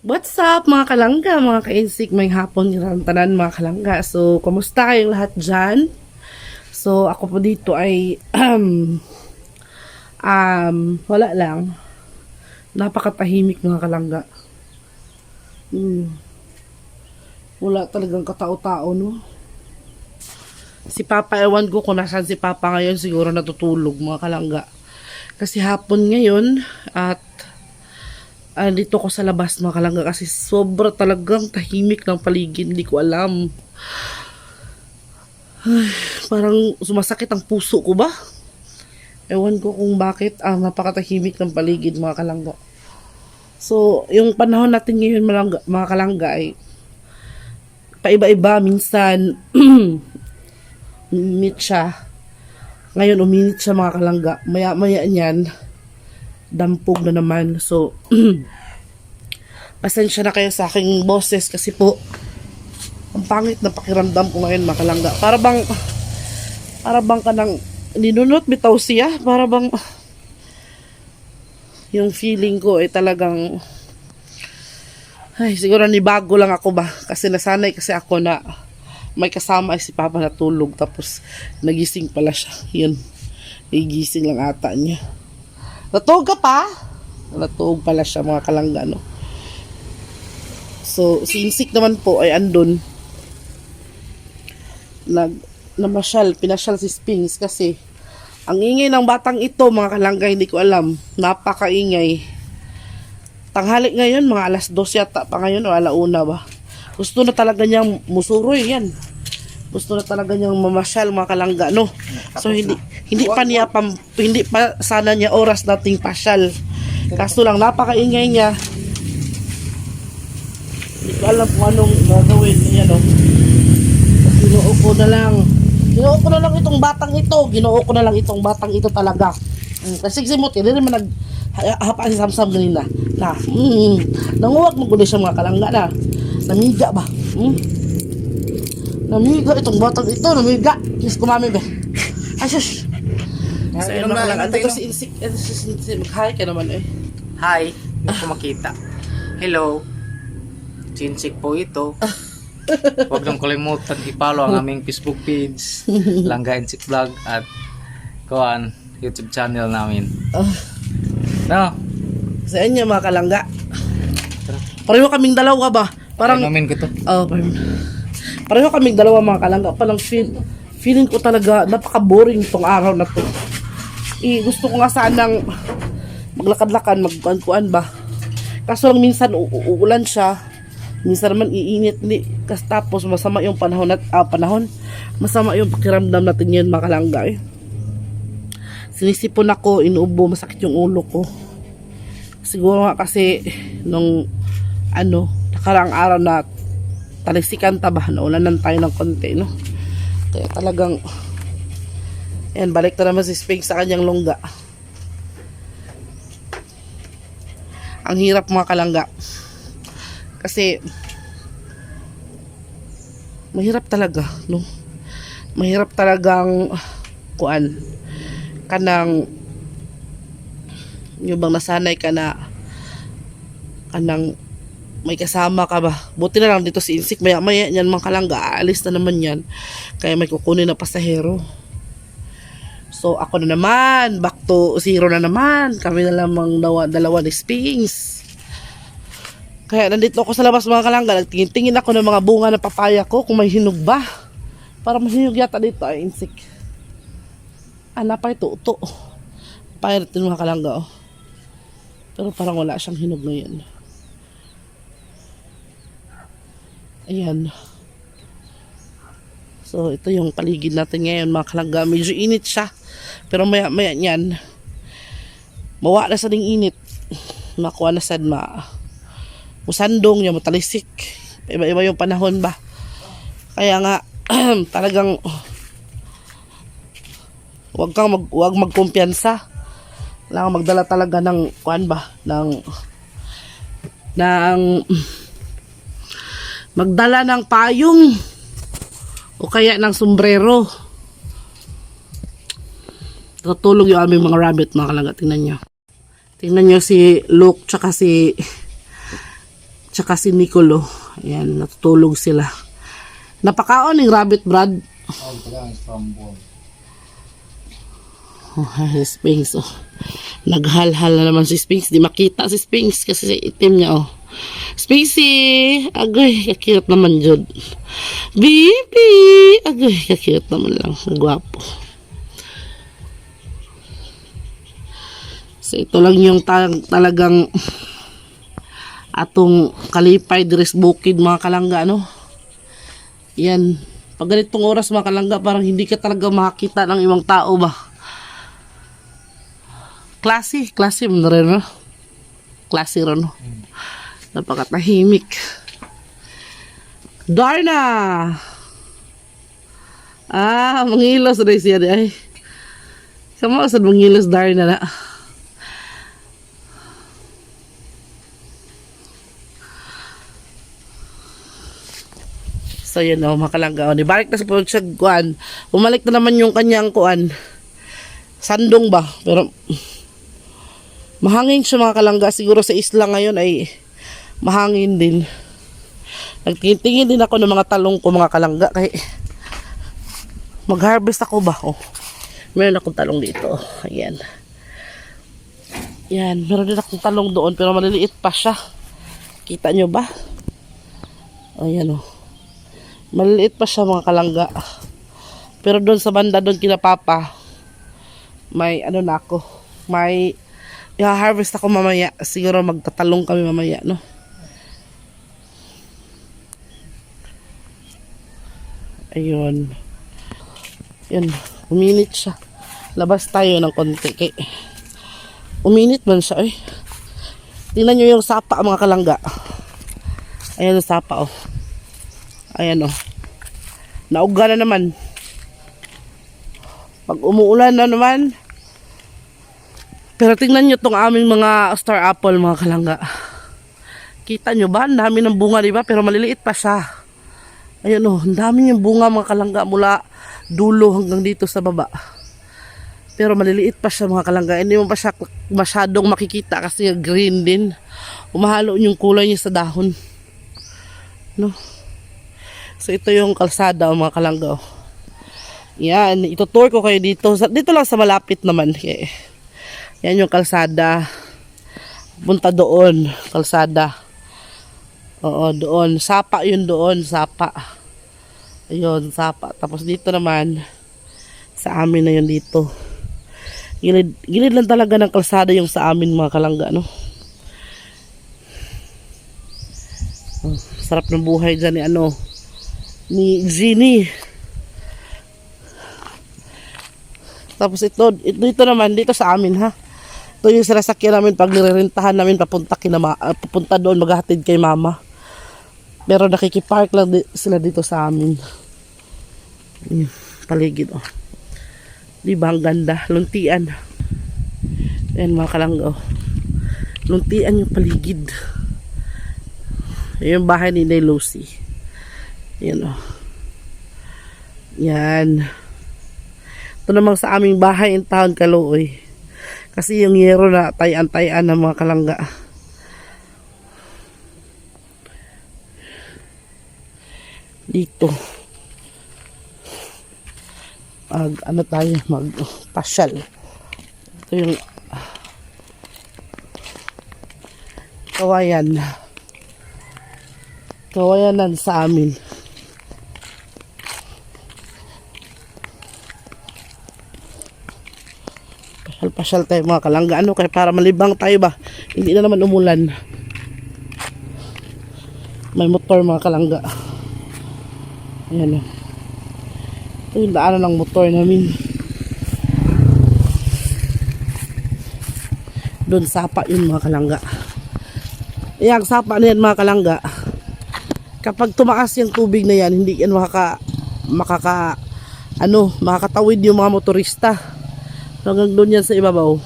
What's up mga kalangga, mga ka-insik, may hapon nilang tanan mga kalangga. So, kumusta kayong lahat dyan? So, ako po dito ay wala lang. Napakatahimik mga kalangga. Wala talagang katao-tao, no? Si Papa, ewan ko kung nasaan si Papa ngayon, siguro natutulog mga kalangga. Kasi hapon ngayon at dito ko sa labas mga kalangga kasi sobra talagang tahimik ng paligid, hindi ko alam. Ay, parang sumasakit ang puso ko ba? Ewan ko kung bakit napakatahimik ng paligid mga kalangga. So, yung panahon natin ngayon mga kalangga ay paiba-iba, minsan uminit siya. Ngayon uminit siya mga kalangga. Maya-maya niyan dampog na naman. So, pasensya na kayo sa aking boses kasi po ang pangit na pakiramdam ko ngayon mga kalangga. Para bang kanang ninunot bitaw siya. Para bang yung feeling ko ay talagang siguro ni bago lang ako ba. Kasi nasanay kasi ako na may kasama ay si Papa natulog tapos nagising pala siya. Yun. Igising lang ata niya. Natulog ka pa? Natulog pala siya mga kalangga, no? So, si Insik naman po ay andun. Pinasyal si Sphinx kasi ang ingay ng batang ito, mga kalangga, hindi ko alam. Napakaingay. Tanghali ngayon, mga alas 12 yata pa ngayon o alauna ba? Gusto na talaga niyang musuroy yan. Gusto na talaga niyang mamasyal mga kalangga, no? So hindi pa sana niya oras nating pasyal. Kaso lang napakaingay niya. Hindi ko alam kung anong gagawin niya, no? Ginoo ko na lang itong batang ito. Ginoo ko na lang itong batang ito talaga. Kasi simot, hindi naman naghapaan si Samsam ganina. Nanguwag mo siya mga kalangga na. Namiga ba? Namiga itong batang ito, namiga. Yes, kumami ba? Ay, shush. So, yun mga lang. Ito si Insik. Mag-hi ka naman eh. Hi, hindi ko makita. Hello. Si Insik po ito. Huwag nang kalimutan i-follow ang aming Facebook page, Langga Insik Vlog at YouTube channel namin. No? Sa inyo mga kalangga. Pareho kaming dalawa ba? Parang namin ko to. Pareho kaming dalawa mga kalangga. Parang feeling ko talaga napaka-boring tong araw na to. Gusto ko nga sanang maglakad-lakad, magkuan ba. Kaso lang minsan uulan siya. Minsan naman iinit. Tapos masama yung panahon. Masama yung pakiramdam natin ngayon mga kalangga eh. Sinisipon ako, inuubo, masakit yung ulo ko. Siguro nga kasi nung nakaraang araw na talisikan ba, naulanan tayo ng konti, no? Kaya talagang balik na naman si Sphinx sa kanyang longga. Ang hirap mga kalangga. Kasi mahirap talaga, no? Mahirap talagang kanang yung bang nasanay ka na kanang may kasama ka ba. Buti na lang dito si Insik, maya yan mga kalangga, aalis na naman yan kaya may kukunin na pasahero. So ako na naman, back to zero na naman, kami na lamang dalawa ni Sphinx. Kaya nandito ako sa labas mga kalangga, nagtingin-tingin ako ng mga bunga ng papaya ko kung may hinog ba. Para mahinog yata dito ay Insik. Napay ito. Papaya natin mga kalangga, oh. Pero parang wala siyang hinog ngayon. Ayan. So, ito yung paligid natin ngayon mga kalangga. Medyo init siya. Pero maya yan. Mawa na sa ding init. Makuha na sad musandong niya, matalisik. Iba-iba yung panahon ba. Kaya nga, talagang huwag magkumpiyansa. Kailangan magdala talaga ng magdala ng payong o kaya ng sombrero. Tutulog yung aming mga rabbit mga kalangga. Tingnan nyo si Luke tsaka si tsaka si Nicolo. Ayan, natutulog sila. Napakaon ng rabbit, Brad. Oh, si Sphinx, oh. Naghalhal na naman si Sphinx. Di makita si Sphinx kasi sa itim niya, oh. Sphinxy! Agoy, kakirot naman, Jod. Baby! Agoy, kakirot naman lang. Gwapo. So, ito lang yung talagang atong kalipay dress bukid, mga kalangga, ano? Yan. Pag ganitong oras, mga kalangga, parang hindi ka talaga makakita ng ibang tao ba? Klase mo na rin, no? Klase rin, no? Napakatahimik. Darna! Mangilos rin siya. Ay. Kamu asad mangilos, Darna na. So yun o, makalangga o. Nibalik na sa pagsyag kuan. Umalik na naman yung kanyang kuan. Sandong ba? Pero mahangin siya, mga kalangga. Siguro sa isla ngayon ay mahangin din. Nagtingin din ako ng mga talong ko, mga kalangga. Kaya mag-harvest ako ba? Oh. Meron akong talong dito. Ayan. Yan. Meron din akong talong doon. Pero maliliit pa siya. Kita nyo ba? Ayan o. Maliliit pa siya, mga kalangga. Pero doon sa banda, doon kina Papa, may ano na ako. May i-harvest ako mamaya. Siguro magtatalong kami mamaya, no? Ayun. Yun. Uminit siya. Labas tayo ng konti. Kay uminit man siya, eh. Tingnan nyo yung sapa, mga kalangga. Ayan yung sapa, oh. Ayan, oh. Nauga na naman. Pag umuulan na naman. Pero tingnan nyo tong aming mga star apple, mga kalangga. Kita nyo ba? Ang dami ng bunga, diba? Pero maliliit pa siya. Ayan, oh. Ang dami yung bunga, mga kalangga, mula dulo hanggang dito sa baba. Pero maliliit pa siya, mga kalangga. Hindi mo pa siya masyadong makikita kasi green din. Umahalo yung kulay niya sa dahon. No? So ito yung kalsada, mga kalangga. Yan, itutour ko kayo dito. Dito lang sa malapit naman. Okay. Yan yung kalsada. Punta doon, kalsada. Oo, doon. Sapa yun doon, sapa. Ayun, sapa. Tapos dito naman, sa amin na yun dito. Gilid lang talaga ng kalsada yung sa amin, mga kalangga, no? Oh, sarap ng buhay dyan ni ano, ni Jeannie. Tapos dito naman, dito sa amin, ha. Ito yung sinasakyan namin pag nirerentahan namin papunta doon, maghahatid kay mama. Pero nakikipark lang sila dito sa amin. Yung paligid, oh. Diba ang ganda? Luntian. Ayan, mga kalangga, oh. Luntian yung paligid. Ayan yung bahay ni Nay Lucy. Ayan, oh. Yan. Ito namang sa aming bahay in town, Calooy. Kasi yung yero na tayan-tayan ng mga kalangga. Dito. Ano tayo? Mag-pasyal. Ito yung kawayan. Kawayanan sa amin. Pasyal tayo, mga kalangga. Ano kaya para malibang tayo ba? Hindi na naman umulan. May motor, mga kalangga. Ayan, o. Ito yung daanan ng motor namin. Doon sapa yun, mga kalangga. Ayan, sapa na yan, mga kalangga. Kapag tumaas yung tubig na yan, hindi yan makakatawid yung mga motorista. Hanggang doon yan sa ibabaw.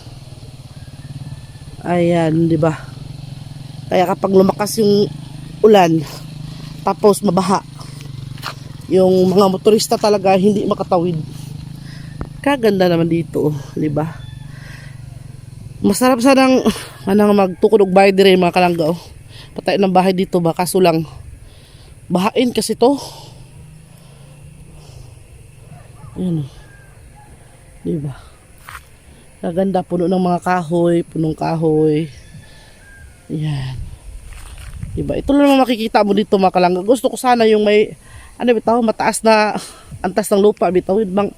Ayan, di ba? Kaya kapag lumakas yung ulan, tapos mabaha, yung mga motorista talaga hindi makatawid. Kaganda naman dito, di ba? Masarap sanang magtukod og bahay dire, mga kalangga, oh. patay ng bahay dito ba, kaso lang bahain kasi to. Ayan. Diba? Naganda, puno ng mga kahoy, punong kahoy. Ayan. Diba? Ito lang naman makikita mo dito mga kalangga. Gusto ko sana yung may, ano bitaw, mataas na antas ng lupa bitaw. Bang,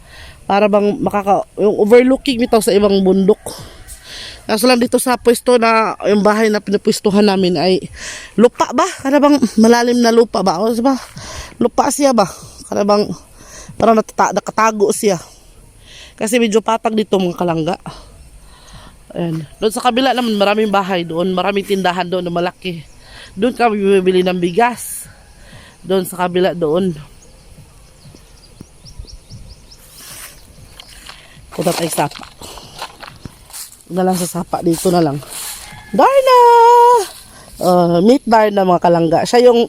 para bang yung overlooking bitaw sa ibang bundok. Kaso lang dito sa pwesto na, yung bahay na pinapwestuhan namin ay lupa ba? Kada bang malalim na lupa ba? O ba? Lupa siya ba? Kada bang parang nakatago siya. Kasi medyo patag dito mga kalangga. Ayan. Doon sa kabila naman maraming bahay doon. Maraming tindahan doon na malaki. Doon kami bibili ng bigas. Doon sa kabila doon. Punta tayo sapa. Na lang sa sapa. Dito na lang. Darna! Meet Darna mga kalangga. Siya yung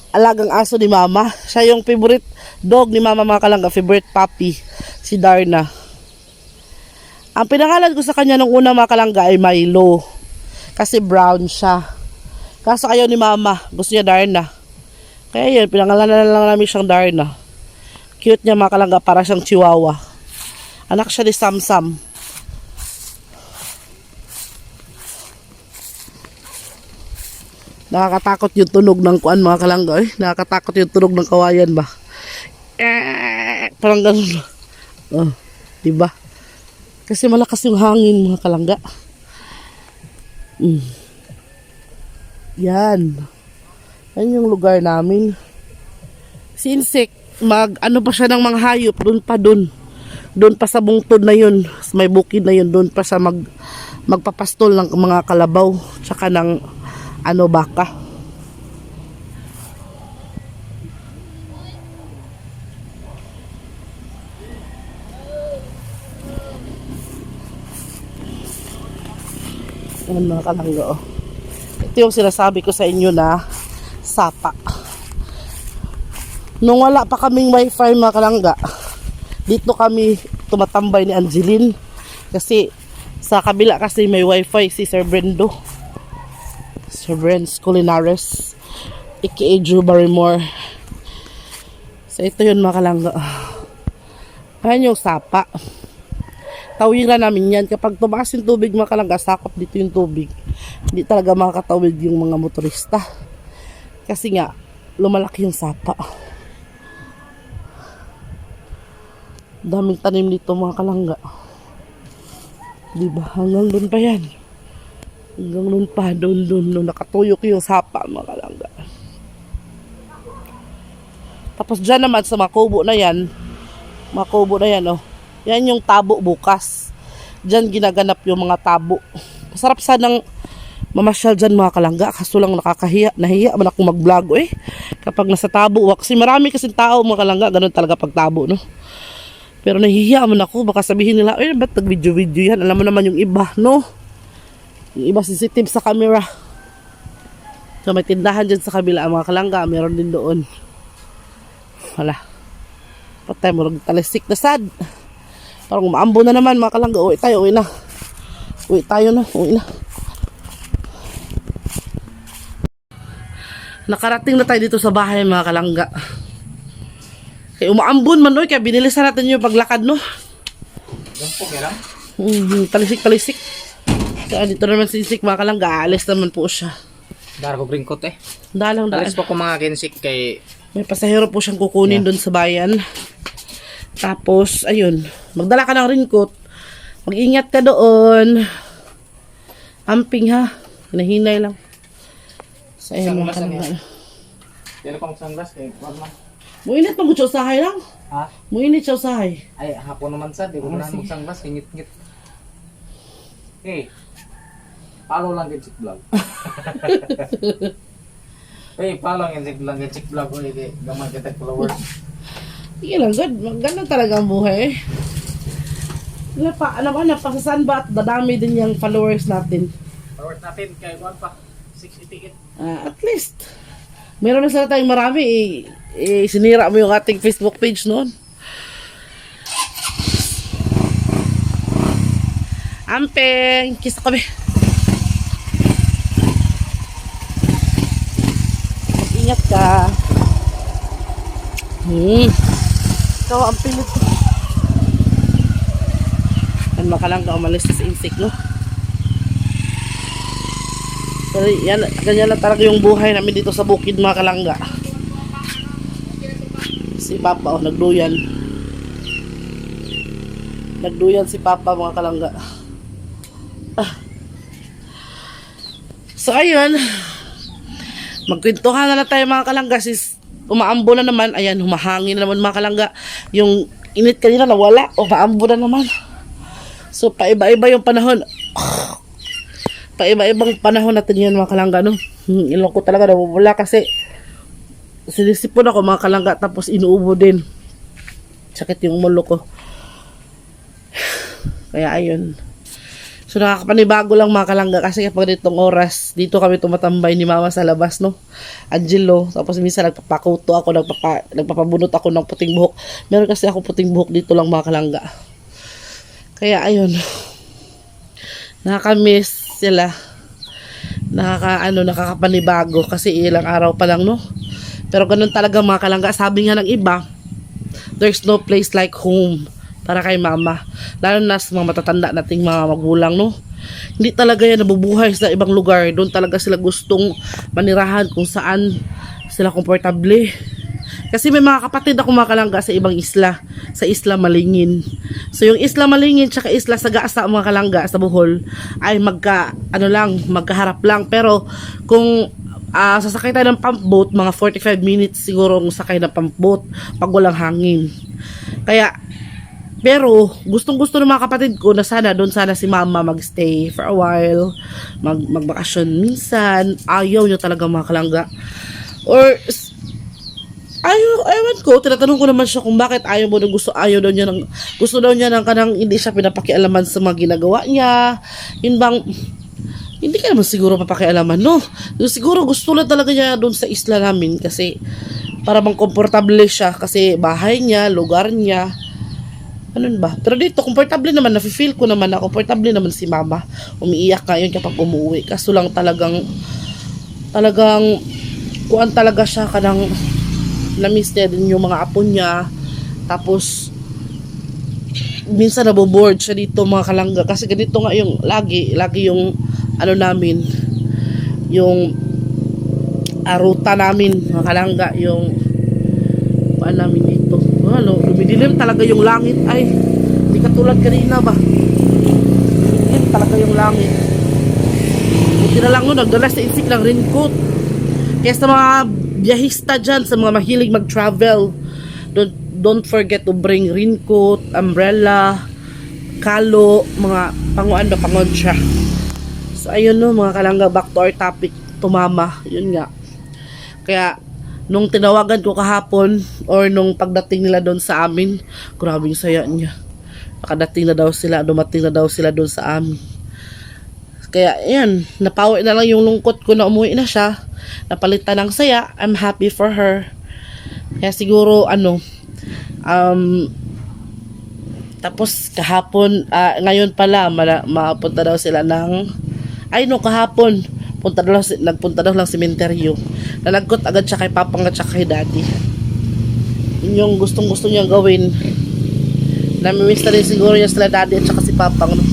alagang aso ni mama. Siya yung favorite dog ni mama mga kalangga. Favorite puppy. Si Darna. Ang pinangalan ko sa kanya nung una mga kalangga ay Milo. Kasi brown siya. Kaso ayaw ni mama. Gusto niya Darna. Kaya yun, pinangalan na lang namin siyang Darna. Cute niya mga kalangga. Para siyang chihuahua. Anak siya ni Samsam. Nakakatakot yung tunog ng kuan mga kalangga. Nakakatakot yung tunog ng kawayan ba. Parang ganun. Diba? Kasi malakas yung hangin mga kalangga. Yan. Yan yung lugar namin. Si Insect, ano pa siya ng mga hayop, doon pa doon. Doon pa sa bungtod na yun, may bukid na yun, doon pa sa magpapastol ng mga kalabaw, tsaka ng baka. Ayan mga kalangga, oh. Ito yung sinasabi ko sa inyo na sapa. Nung wala pa kaming wifi mga kalangga, dito kami tumatambay ni Angeline. Kasi sa kabila kasi may wifi si Sir Brendo. Sir Brent's Culinares. A.K.A. Drew Barrymore. So ito yun mga kalangga. Ayan yung sapa. Tawiran namin yan. Kapag tumaas yung tubig mga kalangga, sakop dito yung tubig. Hindi talaga makakatawid yung mga motorista. Kasi nga, lumalaki yung sapa. Daming tanim dito mga kalangga. Diba? Hanggang doon pa yan. Hanggang doon pa. Doon. Nakatuyok yung sapa mga kalangga. Tapos dyan naman sa makubo na yan. Oh. Yan yung tabo bukas. Diyan ginaganap yung mga tabo. Masarap sanang mamasyal dyan mga kalangga. Kaso lang nakakahiya. Nahiya man ako mag-vlog kapag nasa tabo. Kasi marami kasing tao mga kalangga. Ganun talaga pag tabo, no? Pero nahihiya man ako. Baka sabihin nila, ba't nag-video-video yan? Alam mo naman yung iba, no? Yung iba sensitive sa camera. So may tindahan dyan sa kabila mga kalangga. Meron din doon. Wala. Patay mo nagtalisik na sad. Parang umaambo na naman mga kalangga. Uwi na. Uwi na. Nakarating na tayo dito sa bahay mga kalangga. Kaya umaambon man kaya binilisan natin yung paglakad, no? Gampo kaya lang? Talisik. Kaya dito naman si Insik mga kalangga. Aalis naman po siya. Dara ko bringkot eh. Dalang. Alis pa ko mga kinsik kay... May pasahero po siyang kukunin doon sa bayan. Tapos, ayun. Magdala ka ng raincoat. Mag-ingat ka doon. Amping ha. Hinahinay lang. Sa ayun mga kalangga. Yan akong sunglass kay Warman. Muinit pag siya usahay lang. Ha? Muinit siya usahay. Ay, hapon naman sad. Di ko na magsunglass. Ngit-ngit. Hey. Follow lang Gensik Vlog. Hey, follow lang Gensik Vlog. Gamay kita followers. Sige lang, good. Ganun talaga ang buhay. Napasasan ba at dadami din yung followers natin? Followers natin kay Juan pa. 688. At least. Meron na sana tayong marami. Sinira mo yung ating Facebook page noon. Ampeng! Kiss kami. Ingat ka. Ikaw ang pilit. Yan makalangga umalis sa insect, no? Pero yan, ganyan lang talaga yung buhay namin dito sa bukid, mga kalangga. Si Papa, nagduyan. Nagduyan si Papa, mga kalangga. So, ayun. Magkwentuhan na lang tayo, mga kalangga. Sis, umaambo na naman. Ayan, humahangin na naman, mga kalangga. Yung init kanina nawala. Umaambo na naman. So, paiba-iba yung panahon. Paiba-ibang panahon natin yan, mga kalangga, no? Ilong ko talaga nabubula kasi sinisipon ako, mga kalangga, tapos inuubo din. Sakit yung mulo ko. Kaya ayun. So nakakapanibago lang, mga kalangga, kasi kapag ditong oras, dito kami tumatambay ni mama sa labas, no? Angelo. Tapos minsan nagpapakuto ako, nagpapabunot ako ng puting buhok. Meron kasi ako puting buhok dito lang, mga kalangga. Kaya ayun. Nakakamiss sila. Nakakapanibago kasi ilang araw pa lang, no? Pero ganun talaga, mga kalangga. Sabi nga ng iba, there's no place like home para kay mama. Lalo na sa mga matatanda nating mga magulang, no? Hindi talaga yan nabubuhay sa ibang lugar. Doon talaga sila gustong manirahan kung saan sila komportable. Kasi may mga kapatid ako, mga kalangga, sa ibang isla. Sa Isla Malingin. So yung Isla Malingin tsaka Isla Sagasa, mga kalangga, sa Bohol, ay magkaharap lang. Pero kung sasakay tayo ng pump boat, mga 45 minutes siguro ang sakay ng pump boat pag walang hangin. Kaya, pero gustong-gusto ng mga kapatid ko na sana doon sana si mama magstay for a while, magbakasyon minsan. Ayaw niya talaga, mga kalangga. Or ewan ko, tinatanong ko naman siya kung bakit ayaw gusto daw niya ng kanang hindi siya pinapakialaman sa mga ginagawa niya. Yun bang, hindi ka naman siguro papakialaman, no? Siguro gusto lang talaga niya doon sa isla namin kasi para bang komportable siya kasi bahay niya, lugar niya. Ano ba? Pero dito, komportable naman, nafe-feel ko naman na komportable naman si mama. Umiiyak nga yun kapag umuwi. Kaso lang talagang kuan talaga siya kanang na-miss niya din yung mga apo niya. Tapos minsan naboboard siya dito, mga kalangga, kasi ganito nga yung lagi yung ano namin, yung ruta namin, mga kalangga, yung paan namin dito. Lumidilim talaga yung langit, ay hindi katulad kanina ba, lumidilim talaga yung langit. Buti na lang nagdala sa insik ng raincoat. Kaya sa mga biyahista dyan, sa mga mahilig mag-travel, don't forget to bring raincoat, umbrella, kalo, mga pangon siya. So ayun, no, mga kalangga, back to our topic, tumama, yun nga. Kaya nung tinawagan ko kahapon or nung pagdating nila doon sa amin, grabing saya niya. Dumating na daw sila doon sa amin. Kaya ayan, napawi na lang yung lungkot ko na umuwi na siya. Napalitan ng saya. I'm happy for her. Kaya siguro tapos kahapon, ngayon pala mapunta daw sila kahapon nagpunta daw lang sementeryo. Nalagkot agad siya kay papang at kay daddy. Yun yung gustong niya gawin. Namimiss na rin siguro niya sila daddy at saka si papang, no?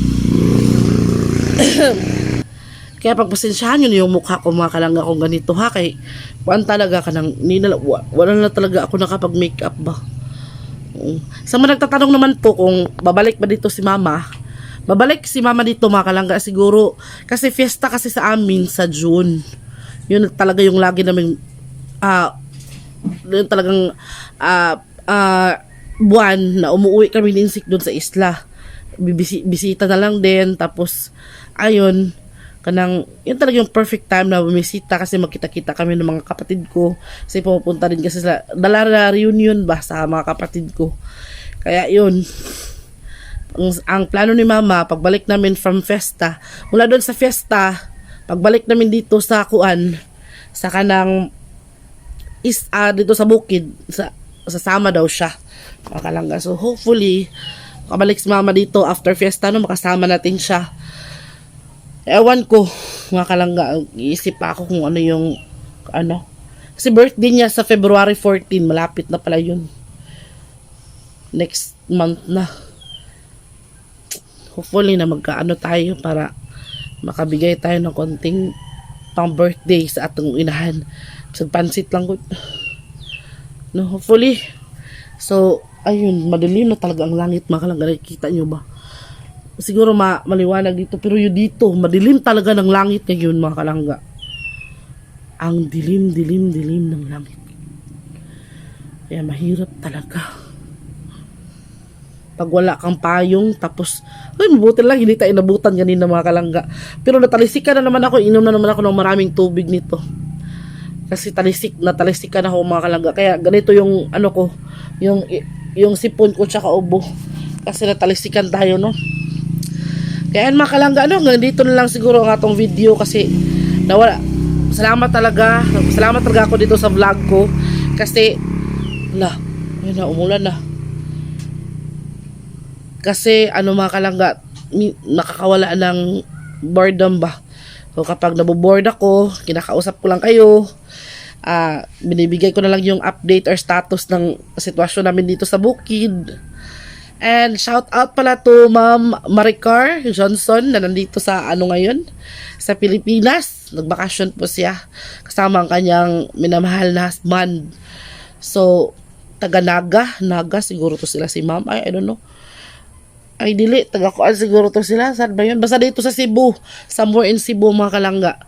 Kaya pagpasensyahan yun yung mukha ko, mga kalangga, kung ganito, ha, kay kuan talaga ka nang wala na talaga ako nakapag makeup ba. Sa mga nagtatanong naman po kung babalik ba dito si mama, babalik si mama dito, mga kalangga, siguro kasi fiesta kasi sa amin sa June. Yun talaga yung lagi namin yun talagang buwan na umuwi kami din doon sa isla. Bisita na lang din, tapos ayun, yun talaga yung perfect time na bumisita kasi magkita-kita kami ng mga kapatid ko. Kasi pupunta rin kasi sa reunion ba sa mga kapatid ko. Kaya yun, ang plano ni mama, pagbalik namin from fiesta, mula doon sa fiesta, pagbalik namin dito sa sa kanang dito sa bukid, sasama daw siya, mga kalangga. So hopefully kabalik si mama dito after fiesta, no, makasama natin siya. Ewan ko, mga kalangga, iisip pa ako kung ano yung Kasi birthday niya sa February 14. Malapit na pala yun. Next month na. Hopefully na magkaano tayo para makabigay tayo ng konting pang birthday sa atong inahan. Sa pansit lang ko. No, hopefully. So, ayun, madilim na talaga ang langit, mga kalangga. Nakikita nyo ba? Siguro maliwanag dito, pero yun dito, madilim talaga ng langit ngayon, mga kalangga. Ang dilim ng langit. Kaya mahirap talaga. Pag wala kang payong, tapos, ay, mabuti lang, hindi tayo inabutan ganina, mga kalangga. Pero natalisikan na naman ako, inom na naman ako ng maraming tubig nito. Kasi natalisikan ako, mga kalangga. Kaya ganito yung, ano ko, yung sipon ko tsaka ubo. Kasi natalisikan tayo, no? Kaya mga kalangga, hanggang dito na lang siguro ang atong video kasi nawala. Salamat talaga ako dito sa vlog ko kasi ayun na, umulan na. Kasi mga kalangga, nakakawala ng boredom ba. So kapag naboboard ako, kinakausap ko lang kayo. Binibigay ko na lang yung update or status ng sitwasyon namin dito sa bukid. And shout out pala to Ma'am Maricar Johnson na nandito sa ngayon sa Pilipinas. Nagbakasyon po siya kasama ang kanyang minamahal na husband. So taga Naga siguro to sila si Ma'am. I don't know. Ay dili, taga Kuan siguro to sila. Saan ba yun? Basta dito sa Cebu. Somewhere in Cebu, mga kalangga.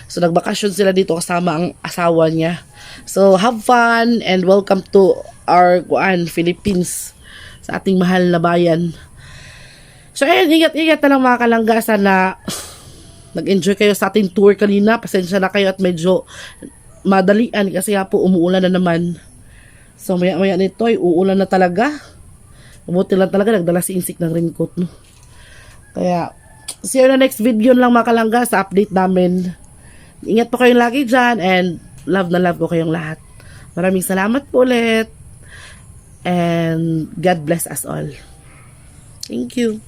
So nagbakasyon sila dito kasama ang asawa niya. So have fun and welcome to our Philippines. Sa ating mahal na bayan. So ayun, ingat na lang mga kalangga. Sana nag-enjoy kayo sa ating tour kanina. Pasensya na kayo at medyo madalian kasi nga po umuulan na naman. So maya nito ay uulan na talaga. Mabuti lang talaga nagdala si Insik ng raincoat, no? Kaya see you na next video lang mga kalangga sa update namin. Ingat po kayong lagi dyan and love na love ko kayong lahat. Maraming salamat po ulit. And God bless us all. Thank you.